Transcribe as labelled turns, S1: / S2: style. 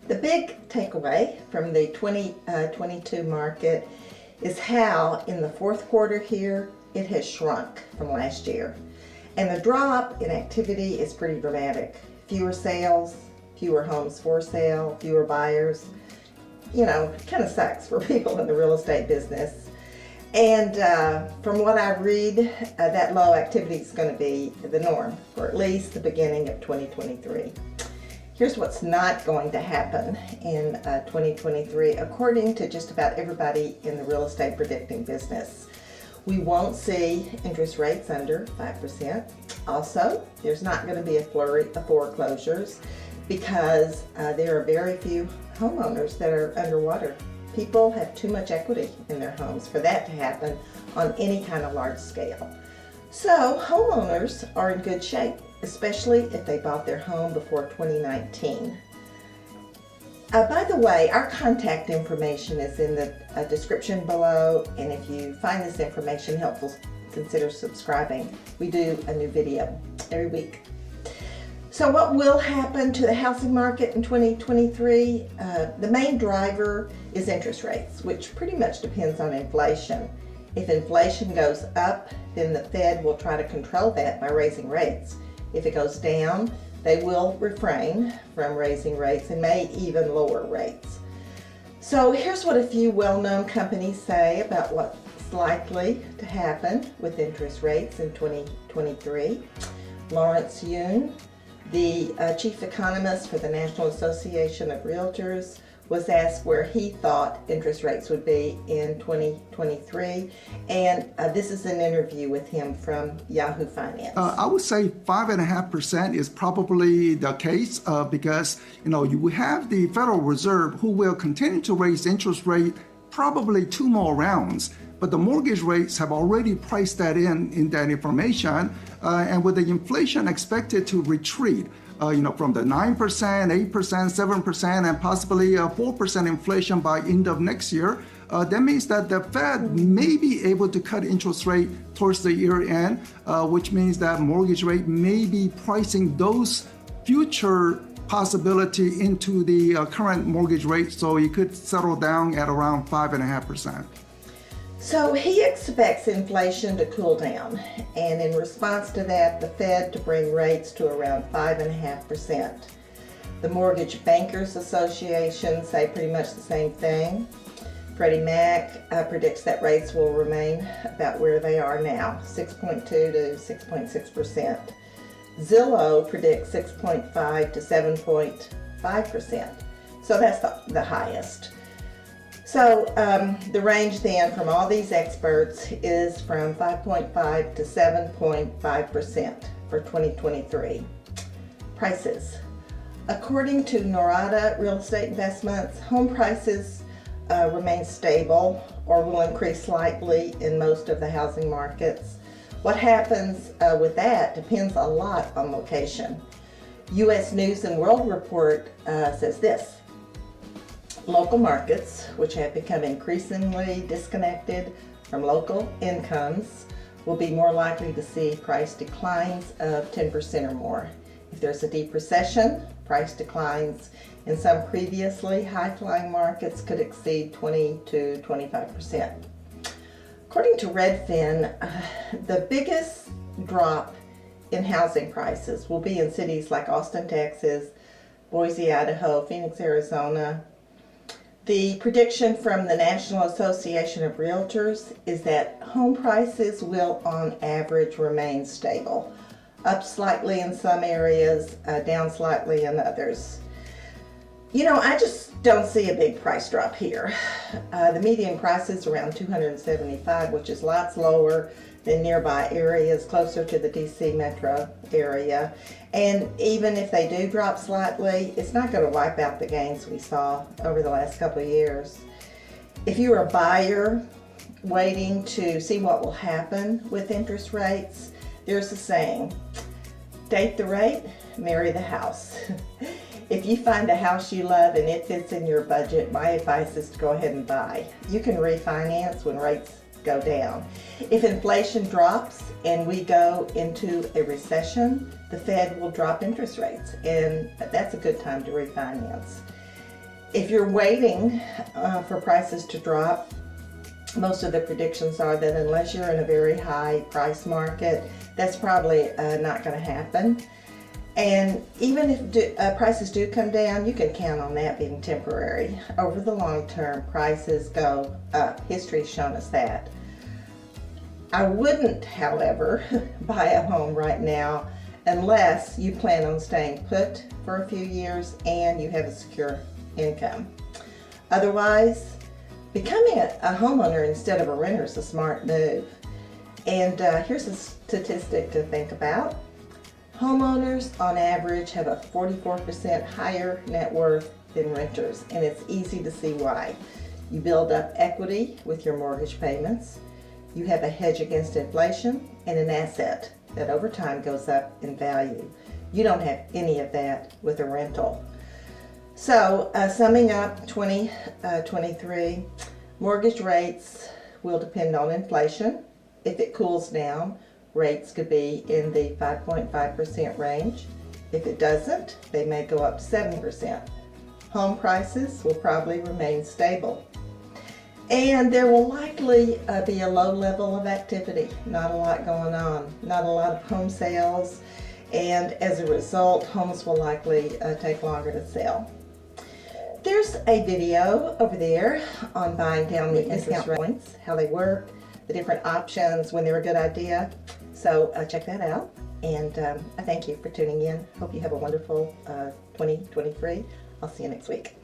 S1: The big takeaway from the 2022 market is how in the fourth quarter here it has shrunk from last year. And the drop in activity is pretty dramatic. Fewer sales, fewer homes for sale, fewer buyers. You know, it kind of sucks for people in the real estate business. And from what I read, that low activity is going to be the norm for at least the beginning of 2023. Here's what's not going to happen in 2023, according to just about everybody in the real estate predicting business. We won't see interest rates under 5%. Also, there's not going to be a flurry of foreclosures because there are very few homeowners that are underwater. People have too much equity in their homes for that to happen on any kind of large scale. So homeowners are in good shape, especially if they bought their home before 2019. By the way, our contact information is in the description below, and if you find this information helpful, consider subscribing. We do a new video every week. So what will happen to the housing market in 2023? The main driver is interest rates, which pretty much depends on inflation. If inflation goes up, then the Fed will try to control that by raising rates. If it goes down, they will refrain from raising rates and may even lower rates. So here's what a few well-known companies say about what's likely to happen with interest rates in 2023. Lawrence Yun, the chief economist for the National Association of Realtors, was asked where he thought interest rates would be in 2023, and this is an interview with him from Yahoo Finance.
S2: I would say 5.5% is probably the case because you have the Federal Reserve who will continue to raise interest rate probably 2 more rounds. But the mortgage rates have already priced that in that information, and with the inflation expected to retreat, from the 9%, 8%, 7%, and possibly 4% inflation by end of next year, that means that the Fed may be able to cut interest rate towards the year end, which means that mortgage rate may be pricing those future possibility into the current mortgage rate, so it could settle down at around 5.5%.
S1: So he expects inflation to cool down, and in response to that, the Fed to bring rates to around 5.5%. The Mortgage Bankers Association say pretty much the same thing. Freddie Mac predicts that rates will remain about where they are now, 6.2 to 6.6%. Zillow predicts 6.5 to 7.5%. So that's the highest. So the range then from all these experts is from 5.5 to 7.5% for 2023. Prices. According to Norada Real Estate Investments, home prices remain stable or will increase slightly in most of the housing markets. What happens with that depends a lot on location. U.S. News and World Report says this. Local markets, which have become increasingly disconnected from local incomes, will be more likely to see price declines of 10% or more. If there's a deep recession, price declines in some previously high-flying markets could exceed 20 to 25%. According to Redfin, the biggest drop in housing prices will be in cities like Austin, Texas, Boise, Idaho, Phoenix, Arizona. The prediction from the National Association of Realtors is that home prices will on average remain stable, up slightly in some areas, down slightly in others. I just don't see a big price drop here. The median price is around $275, which is lots lower than nearby areas closer to the DC metro area. And even if they do drop slightly, it's not going to wipe out the gains we saw over the last couple of years. If you're a buyer waiting to see what will happen with interest rates, there's a saying, date the rate, marry the house. If you find a house you love and it fits in your budget, my advice is to go ahead and buy. You can refinance when rates go down. If inflation drops and we go into a recession, the Fed will drop interest rates, and that's a good time to refinance. If you're waiting for prices to drop, most of the predictions are that unless you're in a very high price market, that's probably not going to happen. And even if prices do come down, you can count on that being temporary. Over the long term, prices go up. History's shown us that. I wouldn't, however, buy a home right now unless you plan on staying put for a few years and you have a secure income. Otherwise, becoming a homeowner instead of a renter is a smart move. And here's a statistic to think about. Homeowners on average have a 44% higher net worth than renters, and it's easy to see why. You build up equity with your mortgage payments, you have a hedge against inflation, and an asset that over time goes up in value. You don't have any of that with a rental. So, summing up 2023, mortgage rates will depend on inflation. If it cools down, rates could be in the 5.5% range. If it doesn't, they may go up to 7%. Home prices will probably remain stable. And there will likely be a low level of activity, not a lot going on, not a lot of home sales, and as a result, homes will likely take longer to sell. There's a video over there on buying down the interest points, how they work, the different options, when they're a good idea. So check that out, and I thank you for tuning in. Hope you have a wonderful 2023. I'll see you next week.